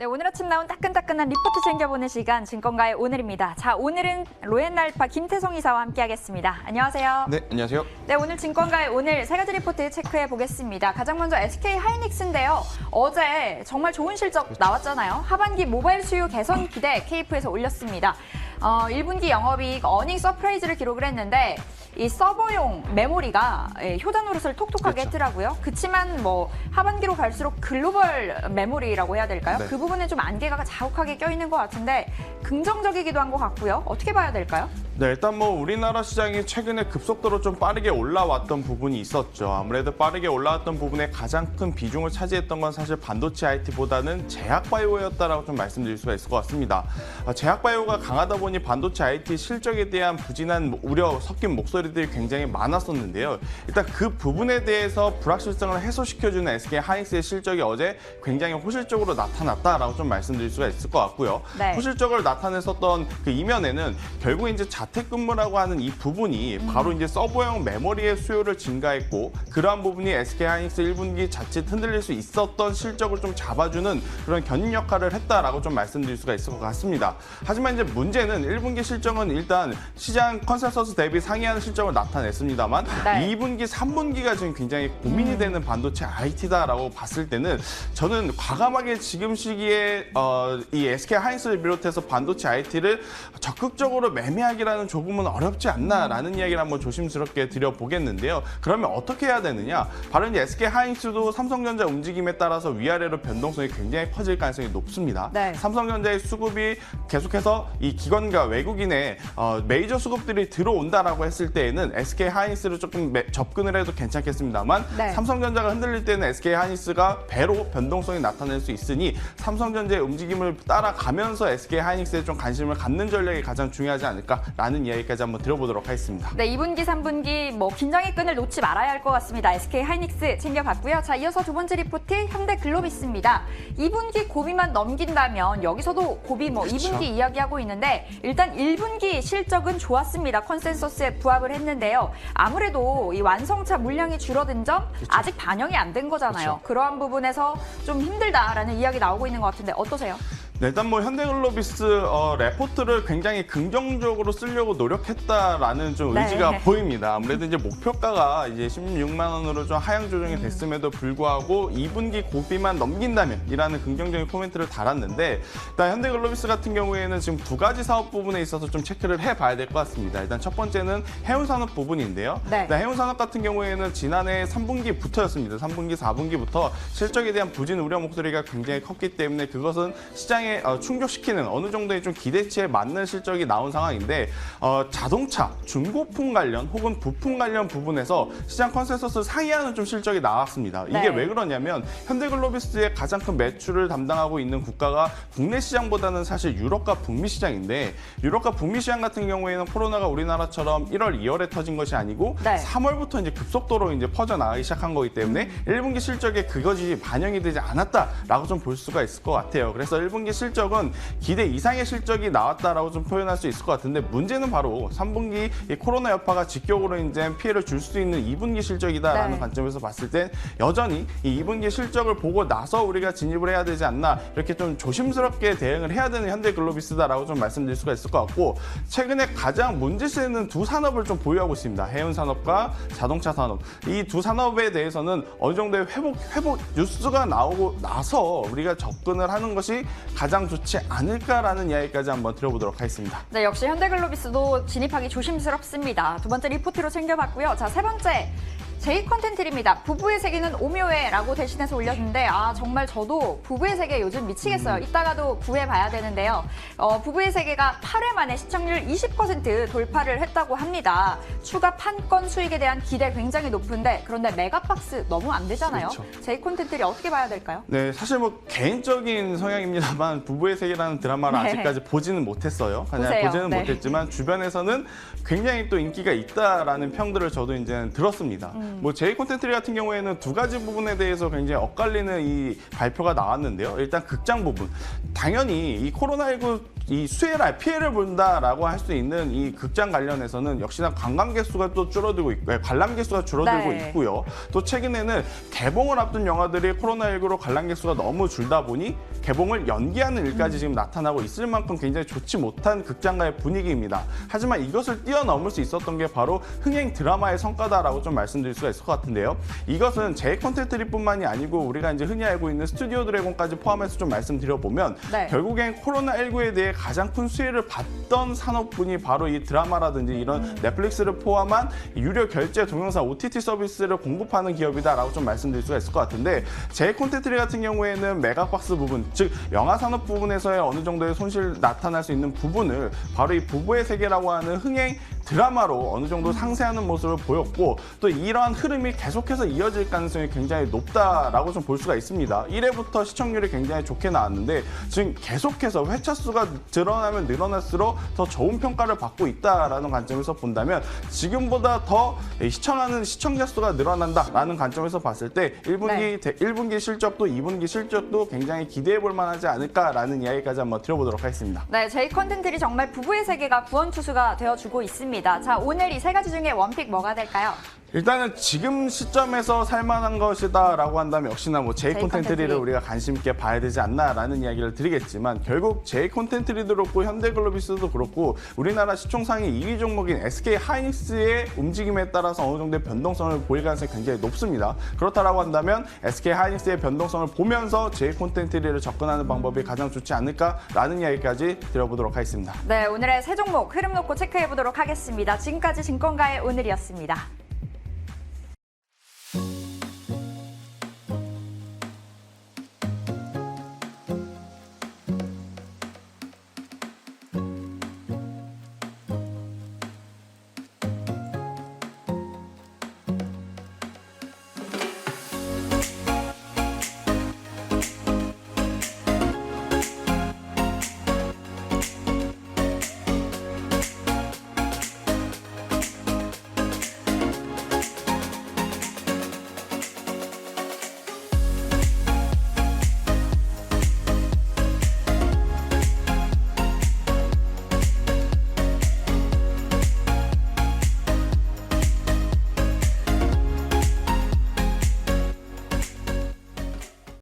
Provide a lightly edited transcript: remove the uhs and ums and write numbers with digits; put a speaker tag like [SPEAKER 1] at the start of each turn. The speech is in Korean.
[SPEAKER 1] 네, 오늘 아침 나온 따끈따끈한 리포트 챙겨보는 시간 증권가의 오늘입니다. 자, 오늘은 로엔알파 김태성 이사와 함께하겠습니다. 안녕하세요.
[SPEAKER 2] 네, 안녕하세요.
[SPEAKER 1] 네, 오늘 증권가의 오늘 세 가지 리포트 체크해 보겠습니다. 가장 먼저 SK 하이닉스인데요. 어제 정말 좋은 실적 나왔잖아요. 하반기 모바일 수요 개선 기대 KF에서 올렸습니다. 1분기 영업이익 어닝 서프라이즈를 기록을 했는데 이 서버용 메모리가 효자 노릇을 톡톡하게 했더라고요. 그치만 뭐 하반기로 갈수록 글로벌 메모리라고 해야 될까요?
[SPEAKER 2] 네.
[SPEAKER 1] 그 부분에 좀 안개가 자욱하게 껴있는 것 같은데 긍정적이기도 한 것 같고요. 어떻게 봐야 될까요?
[SPEAKER 2] 네, 일단 뭐 우리나라 시장이 최근에 급속도로 좀 빠르게 올라왔던 부분이 있었죠. 아무래도 빠르게 올라왔던 부분에 가장 큰 비중을 차지했던 건 사실 반도체 IT보다는 제약바이오였다라고 좀 말씀드릴 수가 있을 것 같습니다. 제약바이오가 강하다 보니 반도체 IT 실적에 대한 부진한 우려 섞인 목소리들이 굉장히 많았었는데요. 일단 그 부분에 대해서 불확실성을 해소시켜주는 SK 하이닉스의 실적이 어제 굉장히 호실적으로 나타났다라고 좀 말씀드릴 수가 있을 것 같고요.
[SPEAKER 1] 네.
[SPEAKER 2] 호실적을 나타냈었던 그 이면에는 결국 이제 자택근무라고 하는 이 부분이 바로 이제 서버용 메모리의 수요를 증가했고 그러한 부분이 SK 하이닉스 1분기 자칫 흔들릴 수 있었던 실적을 좀 잡아주는 그런 견인 역할을 했다라고 좀 말씀드릴 수가 있을 것 같습니다. 하지만 이제 문제는 1분기 실적은 일단 시장 컨센서스 대비 상회하는 실적을 나타냈습니다만
[SPEAKER 1] 네.
[SPEAKER 2] 2분기, 3분기가 지금 굉장히 고민이 되는 반도체 IT다라고 봤을 때는 저는 과감하게 지금 시기에 이 SK 하이닉스를 비롯해서 반도체 IT를 적극적으로 매매하기라는 조금은 어렵지 않나라는 이야기를 한번 조심스럽게 드려보겠는데요. 그러면 어떻게 해야 되느냐? 바로 이제 SK 하이닉스도 삼성전자 움직임에 따라서 위아래로 변동성이 굉장히 커질 가능성이 높습니다.
[SPEAKER 1] 네.
[SPEAKER 2] 삼성전자의 수급이 계속해서 이 기관과 외국인의 메이저 수급들이 들어온다라고 했을 때에는 SK 하이닉스를 조금 접근을 해도 괜찮겠습니다만
[SPEAKER 1] 네.
[SPEAKER 2] 삼성전자가 흔들릴 때는 SK 하이닉스가 배로 변동성이 나타낼 수 있으니 삼성전자의 움직임을 따라가면서 SK 하이닉스에 좀 관심을 갖는 전략이 가장 중요하지 않을까라는 이야기까지 한번 들어보도록 하겠습니다.
[SPEAKER 1] 네, 2분기, 3분기 뭐 긴장의 끈을 놓지 말아야 할 것 같습니다. SK 하이닉스 챙겨봤고요. 자, 이어서 두 번째 리포트 현대글로비스입니다. 2분기 고비만 넘긴다면 여기서도 고비 뭐
[SPEAKER 2] 그렇죠.
[SPEAKER 1] 2분기 이야기하고 있는데 일단 1분기 실적은 좋았습니다. 컨센서스에 부합을 했는데요. 아무래도 이 완성차 물량이 줄어든 점 아직 반영이 안 된 거잖아요.
[SPEAKER 2] 그렇죠.
[SPEAKER 1] 그러한 부분에서 좀 힘들다라는 이야기 나오고 있는 것 같은데 어떠세요?
[SPEAKER 2] 네, 일단 뭐 현대글로비스 레포트를 굉장히 긍정적으로 쓰려고 노력했다라는 좀
[SPEAKER 1] 네.
[SPEAKER 2] 의지가 보입니다. 아무래도 이제 목표가가 이제 16만 원으로 좀 하향 조정이 됐음에도 불구하고 2분기 고비만 넘긴다면이라는 긍정적인 코멘트를 달았는데 일단 현대글로비스 같은 경우에는 지금 두 가지 사업 부분에 있어서 좀 체크를 해봐야 될 것 같습니다. 일단 첫 번째는 해운산업 부분인데요.
[SPEAKER 1] 네.
[SPEAKER 2] 일단 해운산업 같은 경우에는 지난해 3분기부터였습니다. 3분기, 4분기부터 실적에 대한 부진 우려 목소리가 굉장히 컸기 때문에 그것은 시장에 충족시키는 어느 정도의 좀 기대치에 맞는 실적이 나온 상황인데 자동차, 중고품 관련 혹은 부품 관련 부분에서 시장 컨센서스 상회하는 좀 실적이 나왔습니다. 이게
[SPEAKER 1] 네.
[SPEAKER 2] 왜 그러냐면 현대글로비스의 가장 큰 매출을 담당하고 있는 국가가 국내 시장보다는 사실 유럽과 북미 시장인데 유럽과 북미 시장 같은 경우에는 코로나가 우리나라처럼 1월, 2월에 터진 것이 아니고
[SPEAKER 1] 네.
[SPEAKER 2] 3월부터 이제 급속도로 이제 퍼져나가기 시작한 거기 때문에 1분기 실적에 그것이 반영이 되지 않았다라고 좀 볼 수가 있을 것 같아요. 그래서 1분기 실적은 기대 이상의 실적이 나왔다라고 좀 표현할 수 있을 것 같은데 문제는 바로 3분기 이 코로나 여파가 직격으로 이제 피해를 줄 수 있는 2분기 실적이다라는
[SPEAKER 1] 네.
[SPEAKER 2] 관점에서 봤을 때 여전히 이 2분기 실적을 보고 나서 우리가 진입을 해야 되지 않나 이렇게 좀 조심스럽게 대응을 해야 되는 현대글로비스다라고 좀 말씀드릴 수가 있을 것 같고 최근에 가장 문제시되는 두 산업을 좀 보유하고 있습니다. 해운 산업과 자동차 산업. 이 두 산업에 대해서는 어느 정도의 회복 뉴스가 나오고 나서 우리가 접근을 하는 것이 가장 좋지 않을까라는 이야기까지 한번 들어보도록 하겠습니다.
[SPEAKER 1] 네, 역시 현대글로비스도 진입하기 조심스럽습니다. 두 번째 리포트로 챙겨봤고요. 자, 세 번째. J컨텐츠입니다. 부부의 세계는 오묘해라고 대신해서 올렸는데 정말 저도 부부의 세계 요즘 미치겠어요. 이따가도 구해봐야 되는데요. 부부의 세계가 8회 만에 시청률 20% 돌파를 했다고 합니다. 추가 판권 수익에 대한 기대 굉장히 높은데 그런데 메가박스 너무 안 되잖아요.
[SPEAKER 2] 그렇죠.
[SPEAKER 1] J콘텐츠들이 어떻게 봐야 될까요?
[SPEAKER 2] 네, 사실 뭐 개인적인 성향입니다만 부부의 세계라는 드라마를
[SPEAKER 1] 네.
[SPEAKER 2] 아직까지 보지는 못했어요. 그냥
[SPEAKER 1] 보세요.
[SPEAKER 2] 보지는
[SPEAKER 1] 네.
[SPEAKER 2] 못했지만 주변에서는 굉장히 또 인기가 있다라는 평들을 저도 이제 들었습니다. 뭐 J콘텐츠 같은 경우에는 두 가지 부분에 대해서 굉장히 엇갈리는 이 발표가 나왔는데요. 일단 극장 부분. 당연히 이 코로나19 이 피해를 본다라고 할 수 있는 이 극장 관련해서는 역시나 관광객 수가 또 줄어들고 있고 관람객 수가 줄어들고
[SPEAKER 1] 네.
[SPEAKER 2] 있고요. 또 최근에는 개봉을 앞둔 영화들이 코로나19로 관람객 수가 너무 줄다 보니 개봉을 연기하는 일까지 지금 나타나고 있을 만큼 굉장히 좋지 못한 극장가의 분위기입니다. 하지만 이것을 뛰어넘을 수 있었던 게 바로 흥행 드라마의 성과다라고 좀 말씀드릴 수가 있을 것 같은데요. 이것은 제 콘텐츠뿐만이 아니고 우리가 이제 흔히 알고 있는 스튜디오 드래곤까지 포함해서 좀 말씀드려보면
[SPEAKER 1] 네.
[SPEAKER 2] 결국엔 코로나19에 대해 가장 큰 수혜를 봤던 산업군이 바로 이 드라마라든지 이런 넷플릭스를 포함한 유료 결제 동영상 OTT 서비스를 공급하는 기업이다라고 좀 말씀드릴 수가 있을 것 같은데 제 콘텐츠 같은 경우에는 메가박스 부분, 즉 영화 산업 부분에서의 어느 정도의 손실 나타날 수 있는 부분을 바로 이 부부의 세계라고 하는 흥행 드라마로 어느 정도 상쇄하는 모습을 보였고 또 이러한 흐름이 계속해서 이어질 가능성이 굉장히 높다라고 좀 볼 수가 있습니다. 1회부터 시청률이 굉장히 좋게 나왔는데 지금 계속해서 회차 수가 늘어나면 늘어날수록 더 좋은 평가를 받고 있다라는 관점에서 본다면 지금보다 더 시청하는 시청자 수가 늘어난다라는 관점에서 봤을 때 1분기 실적도 2분기 실적도 굉장히 기대해 볼 만하지 않을까라는 이야기까지 한번 드려보도록 하겠습니다.
[SPEAKER 1] 네, 저희 콘텐츠들이 정말 부부의 세계가 구원투수가 되어주고 있습니다. 자, 오늘 이 세 가지 중에 원픽 뭐가 될까요?
[SPEAKER 2] 일단은 지금 시점에서 살만한 것이다라고 한다면 역시나 뭐 제이 콘텐츠리를
[SPEAKER 1] 콘텐츠리.
[SPEAKER 2] 우리가 관심 있게 봐야 되지 않나라는 이야기를 드리겠지만 결국 제이 콘텐츠리도 그렇고 현대글로비스도 그렇고 우리나라 시총 상위 2위 종목인 SK 하이닉스의 움직임에 따라서 어느 정도의 변동성을 보일 가능성이 굉장히 높습니다. 그렇다라고 한다면 SK 하이닉스의 변동성을 보면서 제이 콘텐츠리를 접근하는 방법이 가장 좋지 않을까라는 이야기까지 드려보도록 하겠습니다.
[SPEAKER 1] 네, 오늘의 세 종목 흐름 놓고 체크해보도록 하겠습니다. 지금까지 증권가의 오늘이었습니다.